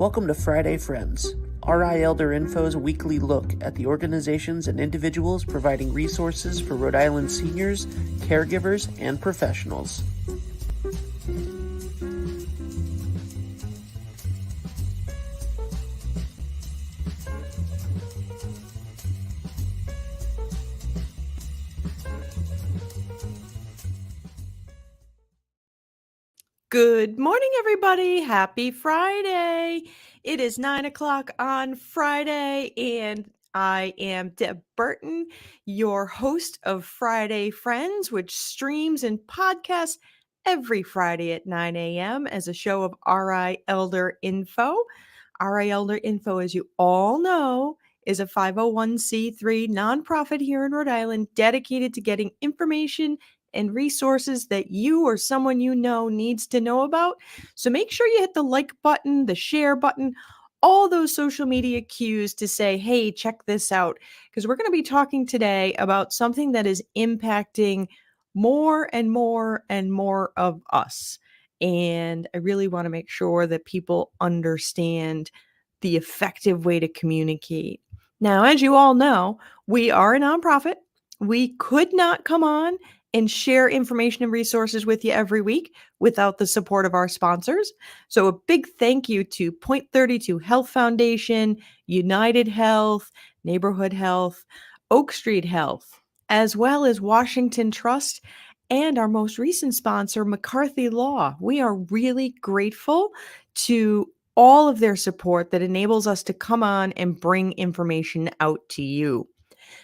Welcome to Friday Friends, RI Elder Info's weekly look at the organizations and individuals providing resources for Rhode Island seniors, caregivers, and professionals. Good morning, everybody. Happy Friday. It is 9 o'clock on Friday, and I am Deb Burton, your host of Friday Friends, which streams and podcasts every Friday at 9 a.m. as a show of RI Elder Info. RI Elder Info, as you all know, is a 501c3 nonprofit here in Rhode Island dedicated to getting information and resources that you or someone you know needs to know about. So make sure you hit the like button, the share button, all those social media cues to say, hey, check this out. Because we're going to be talking today about something that is impacting more and more and more of us. And I really want to make sure that people understand the effective way to communicate. Now, as you all know, we are a nonprofit. We could not come on and share information and resources with you every week without the support of our sponsors. So a big thank you to Point 32 Health Foundation, United Health, Neighborhood Health, Oak Street Health, as well as Washington Trust and our most recent sponsor, McCarthy Law. We are really grateful to all of their support that enables us to come on and bring information out to you.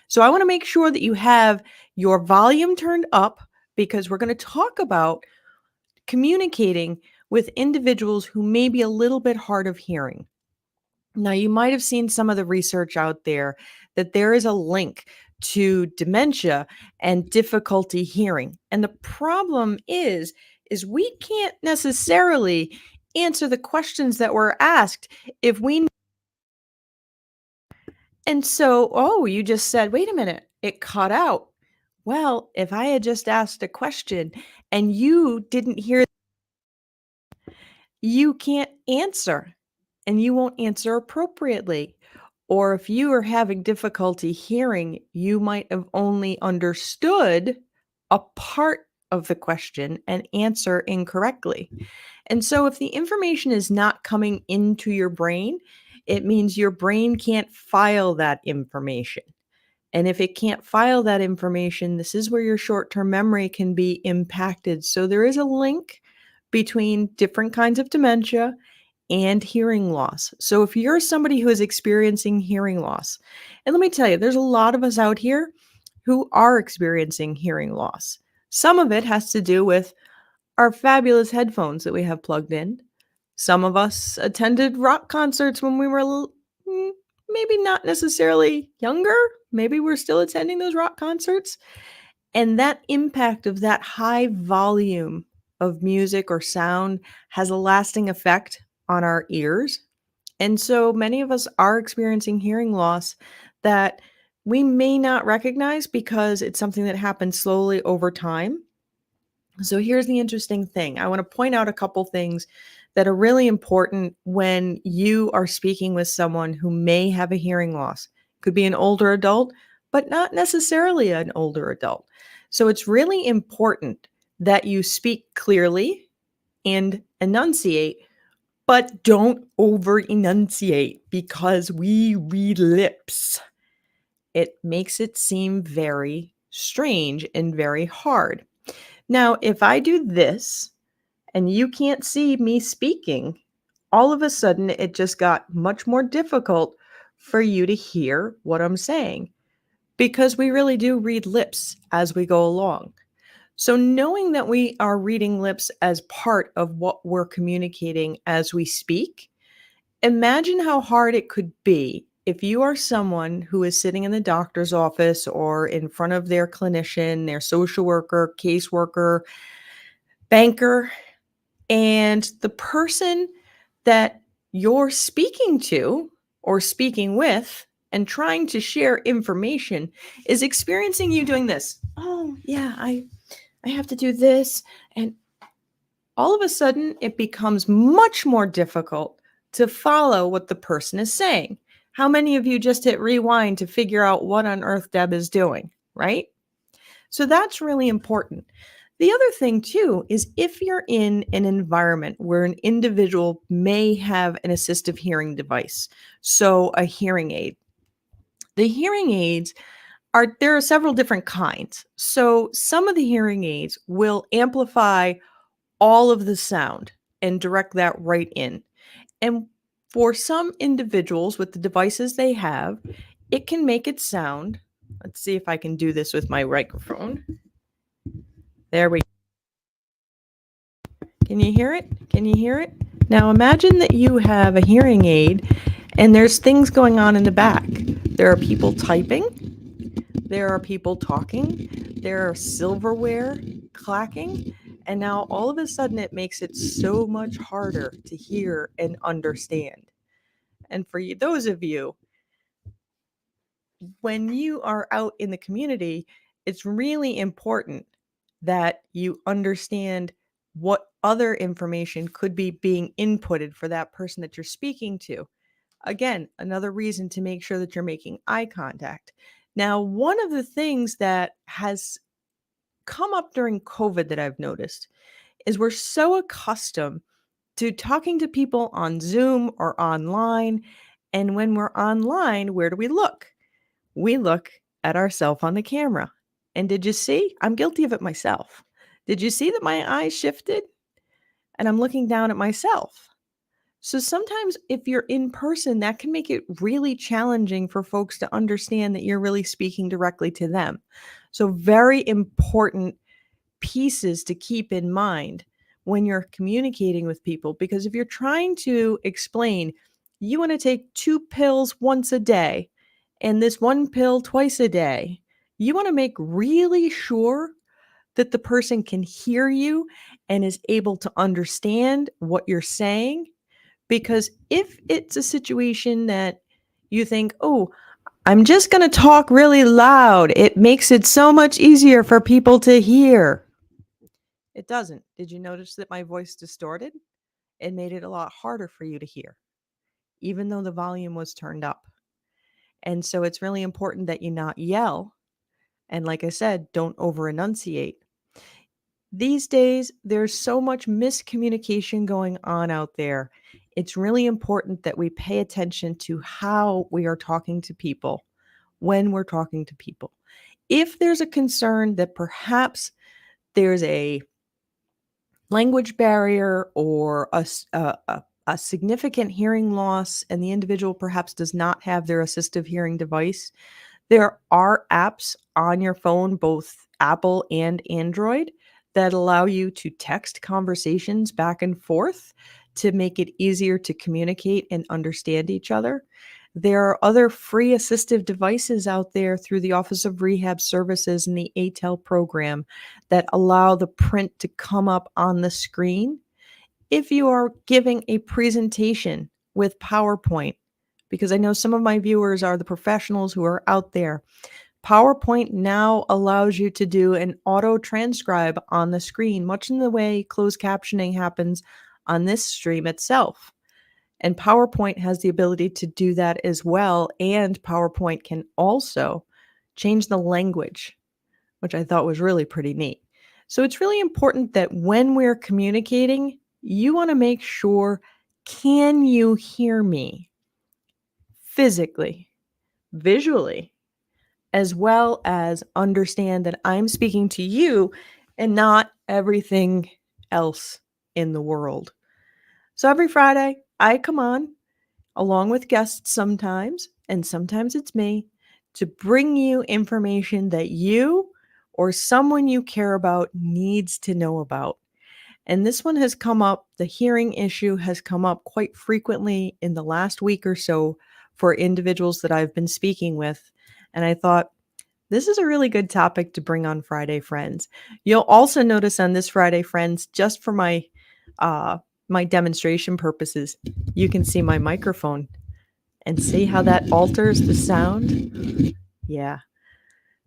So I want to make sure that you have your volume turned up because we're going to talk about communicating with individuals who may be a little bit hard of hearing. Now, you might have seen some of the research out there that there is a link to dementia and difficulty hearing. And the problem is we can't necessarily answer the questions that were asked if we. And so, you just said, wait a minute, it cut out. Well, if I had just asked a question and you didn't hear, you can't answer and you won't answer appropriately. Or if you are having difficulty hearing, you might have only understood a part of the question and answer incorrectly. And so if the information is not coming into your brain, it means your brain can't file that information. And if it can't file that information, this is where your short-term memory can be impacted. So there is a link between different kinds of dementia and hearing loss. So if you're somebody who is experiencing hearing loss, and let me tell you, there's a lot of us out here who are experiencing hearing loss. Some of it has to do with our fabulous headphones that we have plugged in. Some of us attended rock concerts when we were maybe not necessarily younger. Maybe we're still attending those rock concerts. And that impact of that high volume of music or sound has a lasting effect on our ears. And so many of us are experiencing hearing loss that we may not recognize because it's something that happens slowly over time. So here's the interesting thing. I want to point out a couple things that are really important when you are speaking with someone who may have a hearing loss. Could be an older adult, but not necessarily an older adult. So it's really important that you speak clearly and enunciate, but don't over enunciate because we read lips. It makes it seem very strange and very hard. Now, if I do this and you can't see me speaking, all of a sudden it just got much more difficult for you to hear what I'm saying because we really do read lips as we go along. So knowing that we are reading lips as part of what we're communicating as we speak, imagine how hard it could be if you are someone who is sitting in the doctor's office or in front of their clinician, their social worker, caseworker, banker, and the person that you're speaking to or speaking with and trying to share information is experiencing you doing this. Oh, yeah, I have to do this. And all of a sudden, it becomes much more difficult to follow what the person is saying. How many of you just hit rewind to figure out what on earth Deb is doing, right? So that's really important. The other thing, too, is if you're in an environment where an individual may have an assistive hearing device, so a hearing aid, the hearing aids there are several different kinds. So some of the hearing aids will amplify all of the sound and direct that right in. And for some individuals with the devices they have, it can make it sound. Let's see if I can do this with my microphone. There we go. Can you hear it? Can you hear it? Now imagine that you have a hearing aid and there's things going on in the back. There are people typing. There are people talking. There are silverware clacking. And now all of a sudden it makes it so much harder to hear and understand. And for you, those of you, when you are out in the community, it's really important that you understand what other information could be being inputted for that person that you're speaking to. Again, another reason to make sure that you're making eye contact. Now, one of the things that has come up during COVID that I've noticed is we're so accustomed to talking to people on Zoom or online. And when we're online, where do we look? We look at ourselves on the camera. And did you see? I'm guilty of it myself. Did you see that my eyes shifted? And I'm looking down at myself. So sometimes if you're in person, that can make it really challenging for folks to understand that you're really speaking directly to them. So very important pieces to keep in mind when you're communicating with people, because if you're trying to explain, you want to take 2 pills once a day and this 1 pill twice a day, you want to make really sure that the person can hear you and is able to understand what you're saying. Because if it's a situation that you think, oh, I'm just going to talk really loud, it makes it so much easier for people to hear. It doesn't. Did you notice that my voice distorted? It made it a lot harder for you to hear, even though the volume was turned up. And so it's really important that you not yell. And like I said, don't over enunciate. These days, there's so much miscommunication going on out there. It's really important that we pay attention to how we are talking to people when we're talking to people. If there's a concern that perhaps there's a language barrier or a significant hearing loss and the individual perhaps does not have their assistive hearing device, there are apps on your phone, both Apple and Android, that allow you to text conversations back and forth to make it easier to communicate and understand each other. There are other free assistive devices out there through the Office of Rehab Services and the ATEL program that allow the print to come up on the screen. If you are giving a presentation with PowerPoint, because I know some of my viewers are the professionals who are out there, PowerPoint now allows you to do an auto transcribe on the screen, much in the way closed captioning happens on this stream itself. And PowerPoint has the ability to do that as well. And PowerPoint can also change the language, which I thought was really pretty neat. So it's really important that when we're communicating, you want to make sure, can you hear me physically, visually, as well as understand that I'm speaking to you and not everything else in the world. So every Friday, I come on along with guests sometimes, and sometimes it's me, to bring you information that you or someone you care about needs to know about. And this one has come up, the hearing issue has come up quite frequently in the last week or so for individuals that I've been speaking with. And I thought, this is a really good topic to bring on Friday Friends. You'll also notice on this Friday Friends, just for my demonstration purposes, you can see my microphone and see how that alters the sound. Yeah.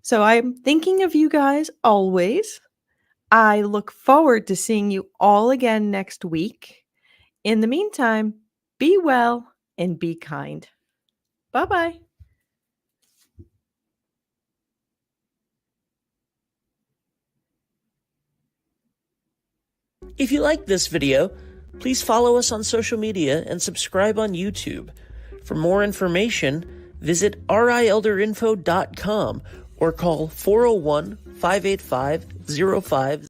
So I'm thinking of you guys always. I look forward to seeing you all again next week. In the meantime, Be well and be kind. Bye-bye. If you like this video, please follow us on social media and subscribe on YouTube. For more information, visit rielderinfo.com or call 401-585-05